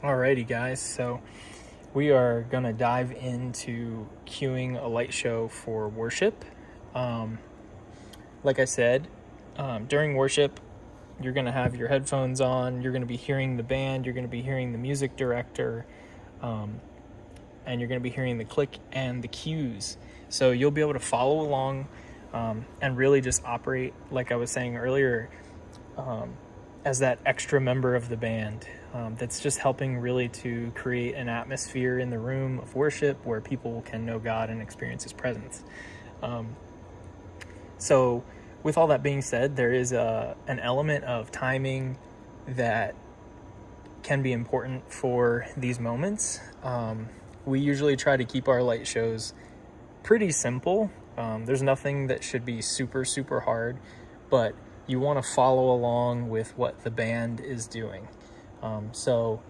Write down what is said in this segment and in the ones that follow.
Alrighty guys, so we are going to dive into cueing a light show for worship. Like I said, during worship, you're going to have your headphones on, you're going to be hearing the band, you're going to be hearing the music director, and you're going to be hearing the click and the cues. So you'll be able to follow along and really just operate, like I was saying earlier, as that extra member of the band. That's just helping really to create an atmosphere in the room of worship where people can know God and experience His presence. So with all that being said, there is an element of timing that can be important for these moments. We usually try to keep our light shows pretty simple. There's nothing that should be super, super hard, but you want to follow along with what the band is doing. So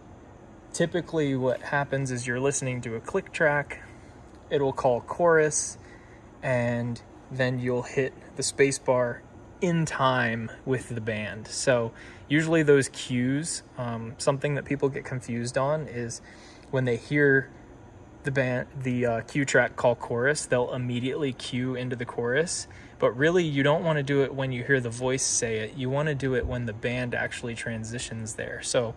typically what happens is you're listening to a click track, it'll call chorus, and then you'll hit the space bar in time with the band. So usually those cues, something that people get confused on is when they hear the cue track call chorus, they'll immediately cue into the chorus. But really, you don't want to do it when you hear the voice say it. You want to do it when the band actually transitions there. So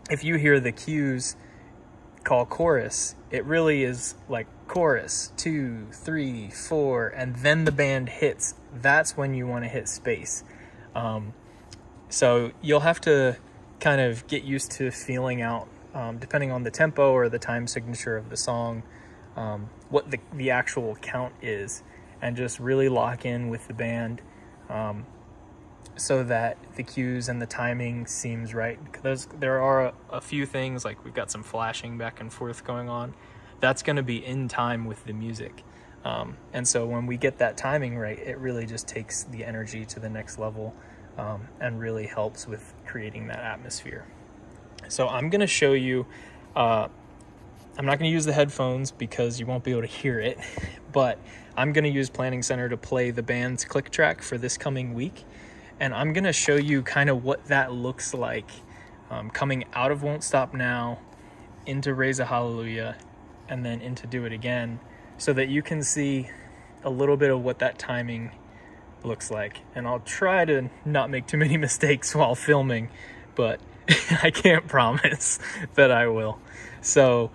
if you hear the cues call chorus, it really is like chorus 2, 3, 4, and then the band hits. That's when you want to hit space. So you'll have to kind of get used to feeling out, depending on the tempo or the time signature of the song, what the actual count is, and just really lock in with the band so that the cues and the timing seems right. Because there are a few things, like we've got some flashing back and forth going on. That's going to be in time with the music. And so when we get that timing right, it really just takes the energy to the next level and really helps with creating that atmosphere. So I'm going to show you, I'm not going to use the headphones because you won't be able to hear it, but I'm going to use Planning Center to play the band's click track for this coming week. And I'm going to show you kind of what that looks like coming out of Won't Stop Now, into Raise a Hallelujah, and then into Do It Again, so that you can see a little bit of what that timing looks like. And I'll try to not make too many mistakes while filming, but I can't promise that I will. So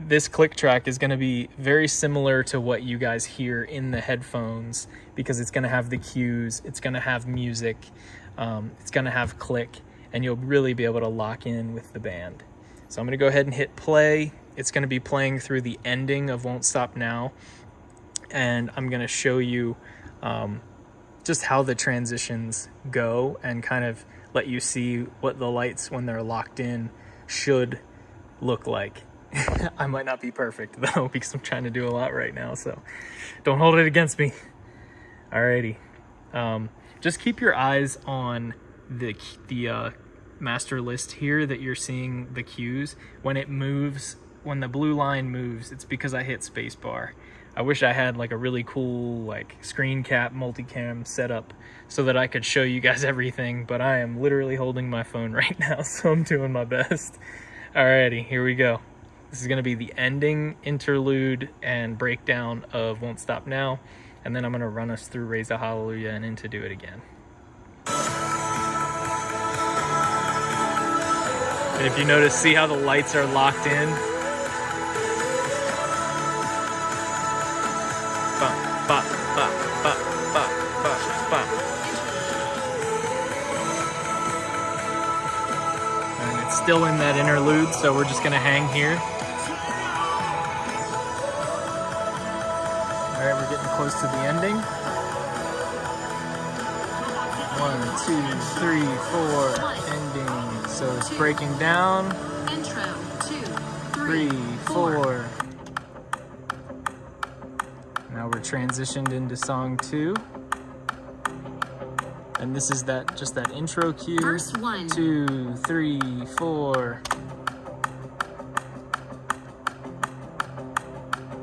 this click track is going to be very similar to what you guys hear in the headphones, because it's going to have the cues, it's going to have music, it's going to have click, and you'll really be able to lock in with the band. So I'm going to go ahead and hit play. It's going to be playing through the ending of Won't Stop Now, and I'm going to show you just how the transitions go and kind of let you see what the lights, when they're locked in, should look like. I might not be perfect though, because I'm trying to do a lot right now, so don't hold it against me. Alrighty. Just keep your eyes on the master list here that you're seeing the cues. When it moves, when the blue line moves, it's because I hit spacebar. I wish I had like a really cool like screen cap multicam setup so that I could show you guys everything, but I am literally holding my phone right now, so I'm doing my best. Alrighty, here we go. This is going to be the ending, interlude, and breakdown of Won't Stop Now, and then I'm going to run us through Raise a Hallelujah and into Do It Again. And if you notice, see how the lights are locked in? Ba, ba, ba, ba, ba, ba, ba. And it's still in that interlude, so we're just going to hang here. All right, we're getting close to the ending. 1, 2, 3, 4, ending. So it's breaking down. Intro, 2, 3, 4. Now we're transitioned into song 2. And this is just that intro cue. Verse 1. 2, 3, 4.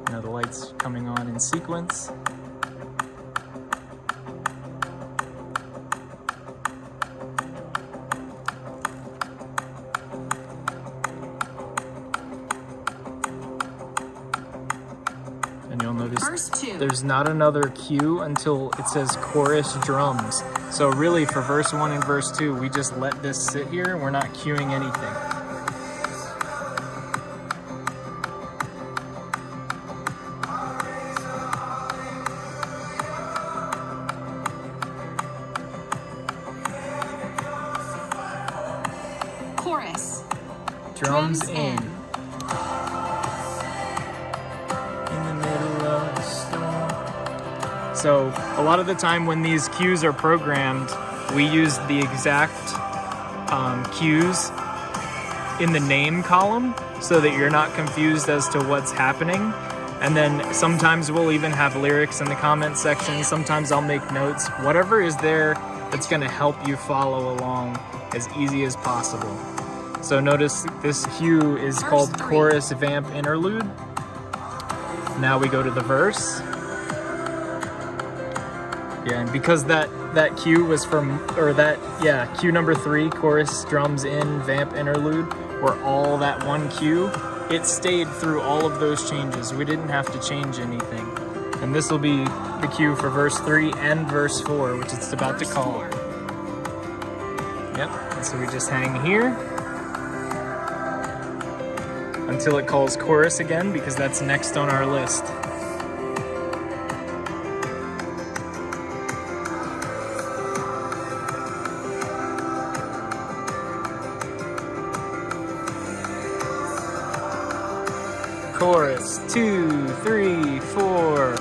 Now the lights coming on in sequence. there's not another cue until it says chorus drums. So really for verse 1 and verse 2, we just let this sit here. We're not cueing anything. Chorus. Drums in. So a lot of the time when these cues are programmed, we use the exact cues in the name column so that you're not confused as to what's happening. And then sometimes we'll even have lyrics in the comment section. Sometimes I'll make notes. Whatever is there that's going to help you follow along as easy as possible. So notice this cue is called chorus vamp interlude. Now we go to the verse. Yeah, and because that cue was from, cue number 3, chorus drums in, vamp interlude, were all that one cue, it stayed through all of those changes. We didn't have to change anything. And this will be the cue for verse 3 and verse 4, which it's about to call. Yep, and so we just hang here until it calls chorus again, because that's next on our list. Chorus, 2, 3, 4.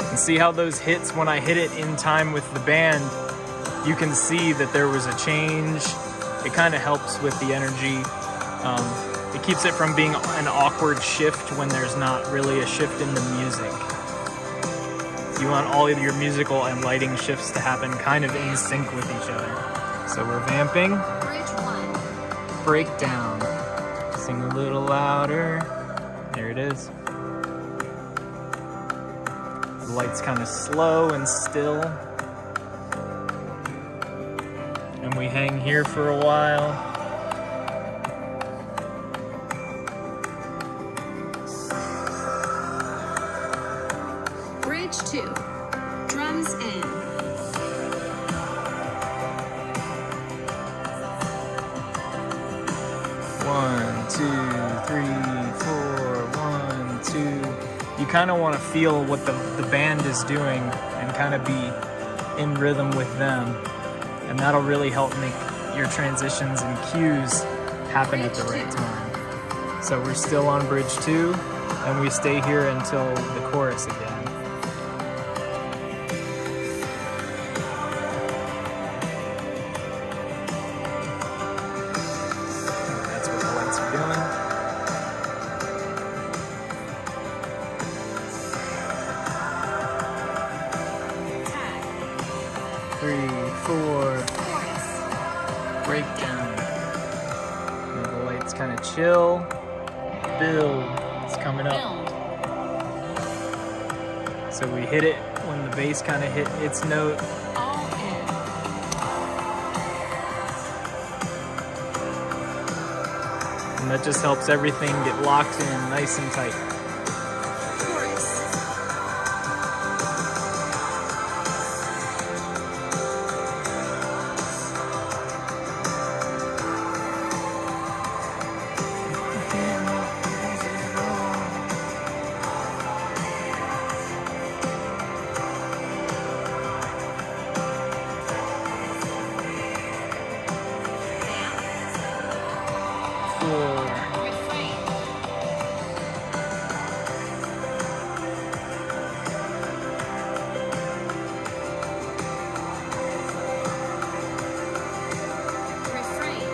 And see how those hits, when I hit it in time with the band, you can see that there was a change. It kind of helps with the energy. It keeps it from being an awkward shift when there's not really a shift in the music. You want all of your musical and lighting shifts to happen kind of in sync with each other. So we're vamping. Bridge 1. Breakdown. Sing a little louder. There it is. The light's kind of slow and still. And we hang here for a while. Bridge 2. Drums in. One, 2, 3, 4, 1, 2. You kind of want to feel what the band is doing and kind of be in rhythm with them. And that'll really help make your transitions and cues happen at the right time. So we're still on bridge 2, and we stay here until the chorus again. That's what the lights are doing. Tag. 3, 4. Breakdown. And the lights kind of chill. Build. It's coming up. So we hit it when the bass kind of hit its note. All in. And that just helps everything get locked in nice and tight. Chorus. 4. Refrain. Refrain.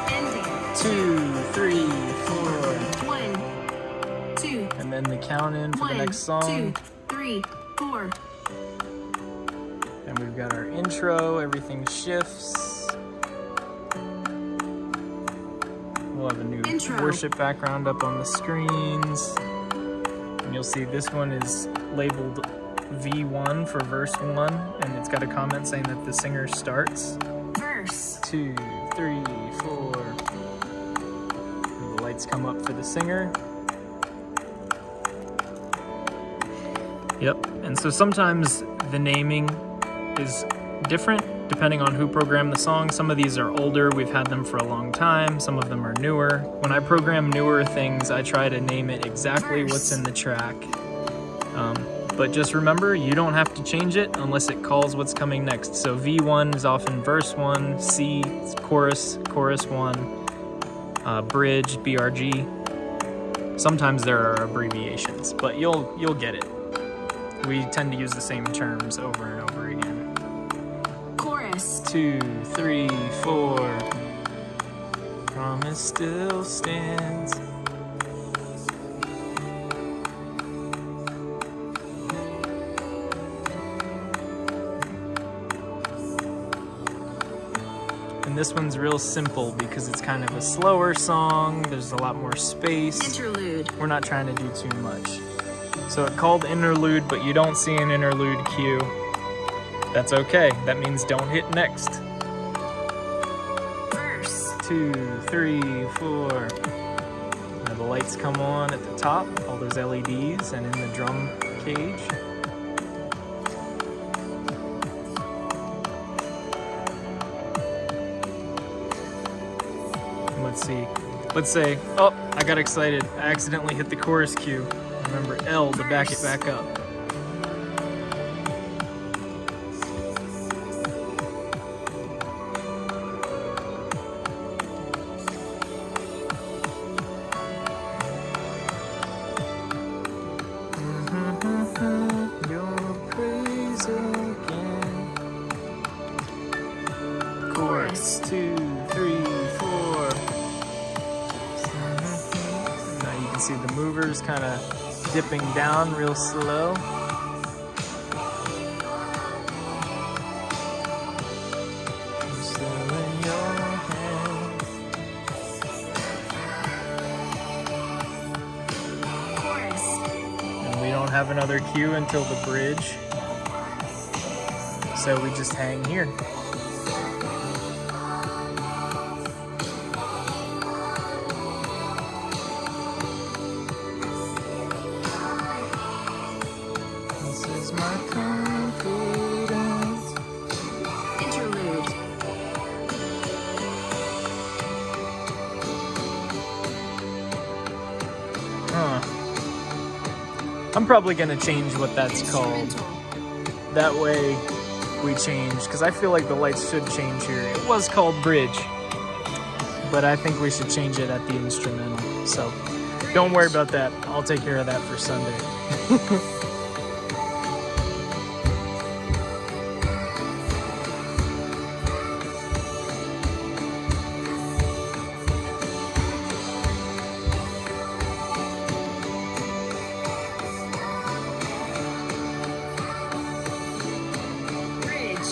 Ending. 2, 3, 4. 1, 2. And then the count in for the 1, next song. 2, 3, 4. And we've got our intro, everything shifts. We'll have a new Intro. worship background up on the screens. And you'll see this one is labeled V1 for verse 1, and it's got a comment saying that the singer starts. Verse. 2, 3, 4. And the lights come up for the singer. Yep, and so sometimes the naming is different depending on who programmed the song. Some of these are older, we've had them for a long time. Some of them are newer. When I program newer things, I try to name it exactly what's in the track. But just remember, you don't have to change it unless it calls what's coming next. So V1 is often verse 1, C, chorus, chorus 1, bridge, BRG. Sometimes there are abbreviations, but you'll get it. We tend to use the same terms over and over again. Chorus. 2, 3, 4. Promise still stands. And this one's real simple because it's kind of a slower song. There's a lot more space. Interlude. We're not trying to do too much. So it's called interlude, but you don't see an interlude cue. That's okay. That means don't hit next. Verse. 2, 3, 4. Now the lights come on at the top, all those LEDs, and in the drum cage. And let's see. Let's say, oh, I got excited. I accidentally hit the chorus cue. Remember L to back it back up. Your praise again. Chorus 2, 3, 4. Now you can see the movers kind of dipping down real slow. Still in your hands. Chorus. And we don't have another cue until the bridge, so we just hang here. This is my confidence. Interlude. I'm probably gonna change what that's called. Instrumental. That way we change, because I feel like the lights should change here. It was called bridge, but I think we should change it at the instrumental. So don't worry about that. I'll take care of that for Sunday. Bridge.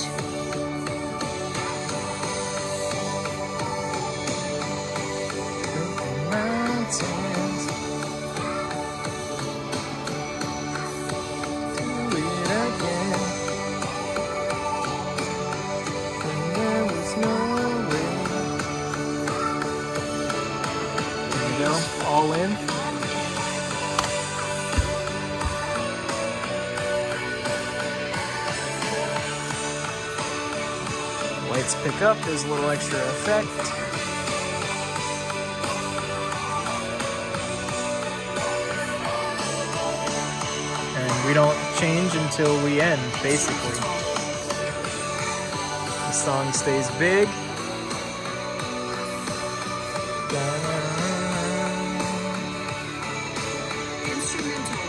Mountains, do it again. When there was no way. There we go, all in. Lights pick up, there's a little extra effect. And we don't change until we end, basically. The song stays big. Instrumental.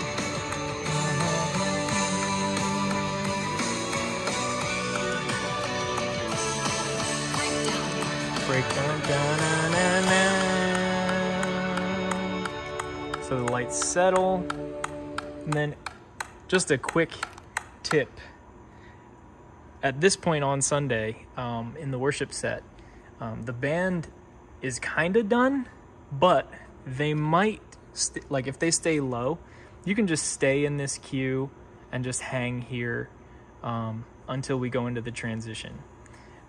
Breakdown. So the lights settle. And then just a quick tip. At this point on Sunday, in the worship set, the band is kind of done, but they might, like if they stay low, you can just stay in this cue and just hang here until we go into the transition.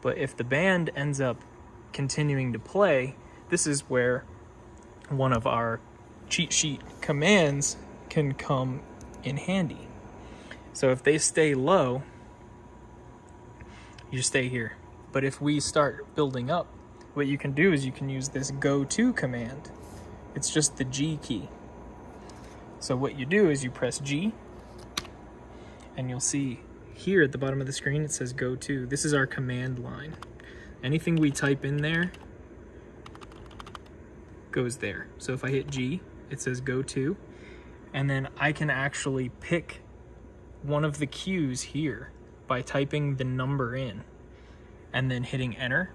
But if the band ends up continuing to play, this is where one of our cheat sheet commands can come in handy. So if they stay low, you stay here. But if we start building up, what you can do is you can use this go to command. It's just the G key. So what you do is you press G, and you'll see here at the bottom of the screen it says go to. This is our command line. Anything we type in there goes there. So if I hit G, it says go to, and then I can actually pick one of the cues here by typing the number in and then hitting enter,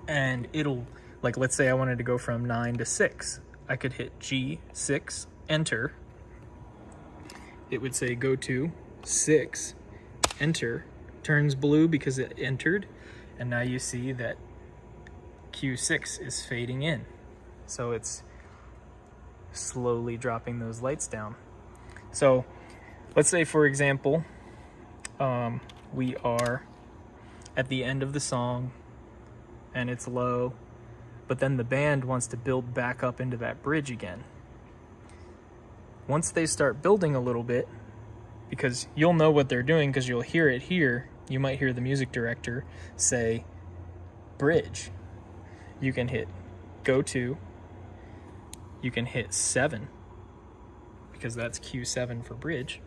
and it'll, like, let's say I wanted to go from 9 to 6. I could hit G6, enter. It would say go to 6, enter, turns blue because it entered, and now you see that Q6 is fading in. So it's slowly dropping those lights down. So let's say, for example, we are at the end of the song and it's low, but then the band wants to build back up into that bridge again. Once they start building a little bit, because you'll know what they're doing because you'll hear it here, you might hear the music director say bridge. You can hit go to, you can hit 7 because that's Q7 for bridge.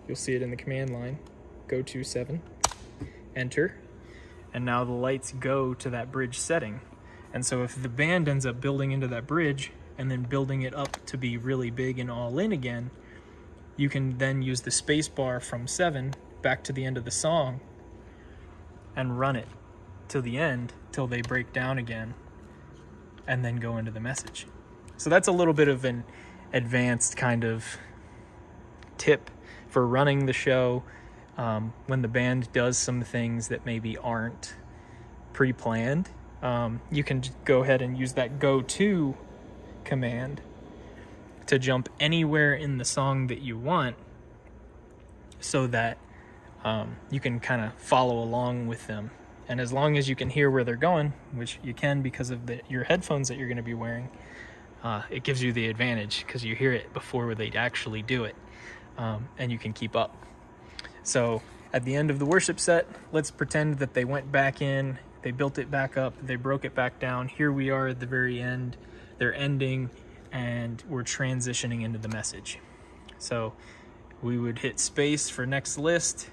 You'll see it in the command line, go to 7, enter, and now the lights go to that bridge setting. And so if the band ends up building into that bridge and then building it up to be really big and all in again, you can then use the space bar from 7 back to the end of the song and run it till the end, till they break down again, and then go into the message. So that's a little bit of an advanced kind of tip for running the show when the band does some things that maybe aren't pre-planned. You can go ahead and use that go to command to jump anywhere in the song that you want, so that you can kind of follow along with them. And as long as you can hear where they're going, which you can because of your headphones that you're going to be wearing, it gives you the advantage because you hear it before they actually do it, and you can keep up. So at the end of the worship set, let's pretend that they went back in, they built it back up, they broke it back down. Here we are at the very end. They're ending, and we're transitioning into the message. So we would hit space for next list.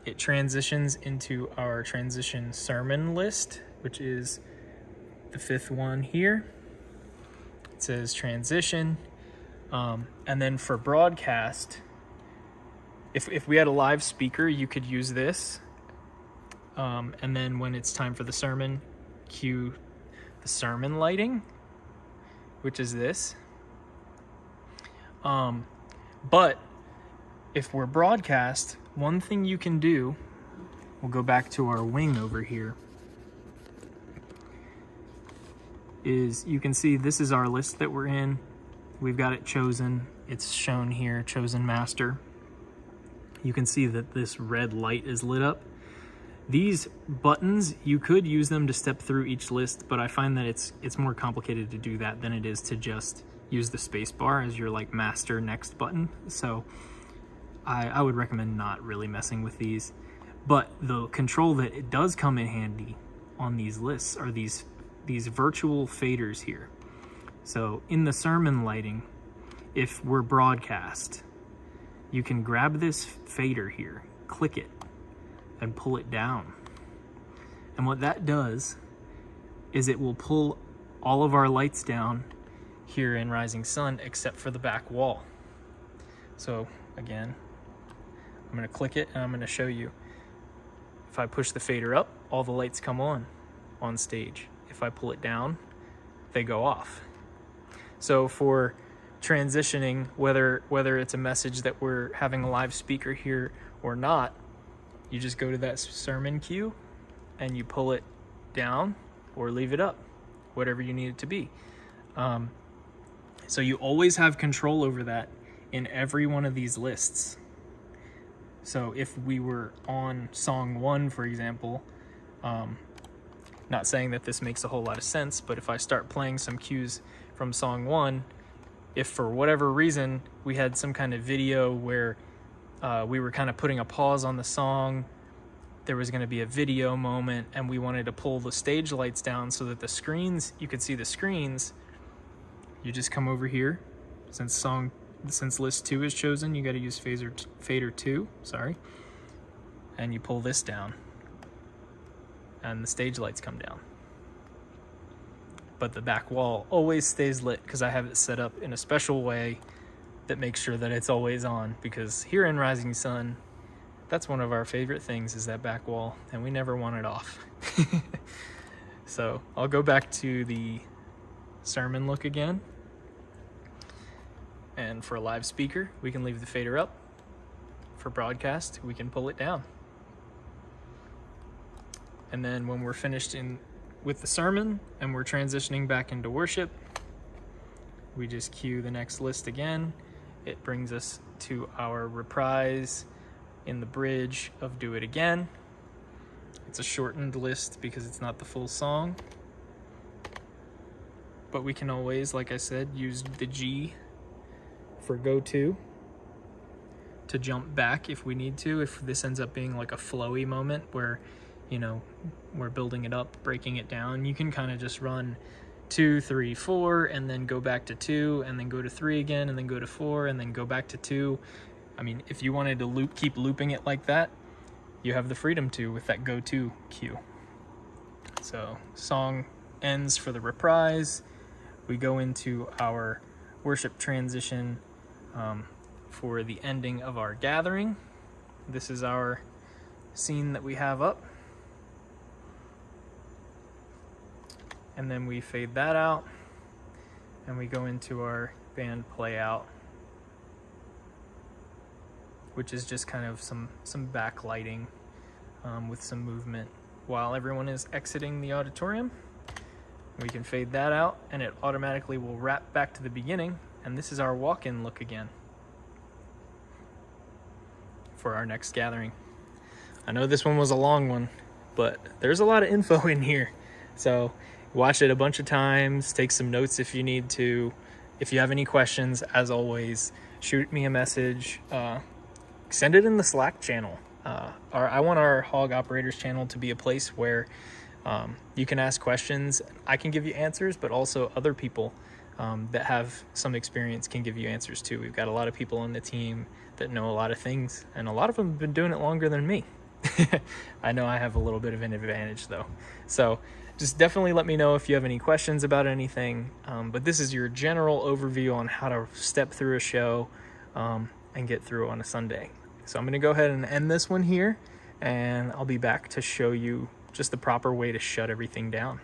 It transitions into our transition sermon list, which is the 5th one here. It says transition. And then for broadcast, if we had a live speaker, you could use this. And then when it's time for the sermon, cue the sermon lighting, which is this. But if we're broadcast, one thing you can do, we'll go back to our wing over here, is you can see this is our list that we're in. We've got it chosen. It's shown here, chosen master. You can see that this red light is lit up. These buttons, you could use them to step through each list, but I find that it's more complicated to do that than it is to just use the space bar as your like master next button. So I would recommend not really messing with these. But the control that it does come in handy on these lists are these virtual faders here. So in the sermon lighting, if we're broadcast, you can grab this fader here, click it, and pull it down. And what that does is it will pull all of our lights down here in Rising Sun except for the back wall. So again, I'm going to click it and I'm going to show you. If I push the fader up, all the lights come on stage. If I pull it down, they go off. So for transitioning, whether it's a message that we're having a live speaker here or not, you just go to that sermon cue and you pull it down or leave it up, whatever you need it to be. So you always have control over that in every one of these lists. So if we were on song 1, for example, not saying that this makes a whole lot of sense, but if I start playing some cues from song 1, if for whatever reason we had some kind of video where we were kind of putting a pause on the song, there was going to be a video moment, and we wanted to pull the stage lights down so that the screens, you could see the screens, you just come over here. Since list 2 is chosen, you got to use fader 2, and you pull this down, and the stage lights come down. But the back wall always stays lit because I have it set up in a special way that makes sure that it's always on, because here in Rising Sun, that's one of our favorite things, is that back wall, and we never want it off. So I'll go back to the sermon look again. And for a live speaker, we can leave the fader up. For broadcast, we can pull it down. And then when we're finished with the sermon and we're transitioning back into worship, we just cue the next list again. It brings us to our reprise in the bridge of Do It Again. It's a shortened list because it's not the full song. But we can always, like I said, use the G for go to jump back if we need to, if this ends up being like a flowy moment where, you know, we're building it up, breaking it down. You can kind of just run 2, 3, 4, and then go back to 2, and then go to 3 again, and then go to 4, and then go back to 2. I mean, if you wanted to keep looping it like that, you have the freedom to with that go to cue. So song ends for the reprise. We go into our worship transition for the ending of our gathering. This is our scene that we have up. And then we fade that out, and we go into our band play out, which is just kind of some backlighting with some movement while everyone is exiting the auditorium. We can fade that out, and it automatically will wrap back to the beginning, and this is our walk-in look again for our next gathering. I know this one was a long one, but there's a lot of info in here, so watch it a bunch of times, take some notes if you need to. If you have any questions, as always, shoot me a message, send it in the Slack channel. I want our HOG operators channel to be a place where you can ask questions. I can give you answers, but also other people that have some experience can give you answers too. We've got a lot of people on the team that know a lot of things, and a lot of them have been doing it longer than me. I know I have a little bit of an advantage though. So just definitely let me know if you have any questions about anything. But this is your general overview on how to step through a show and get through on a Sunday. So I'm going to go ahead and end this one here, and I'll be back to show you just the proper way to shut everything down.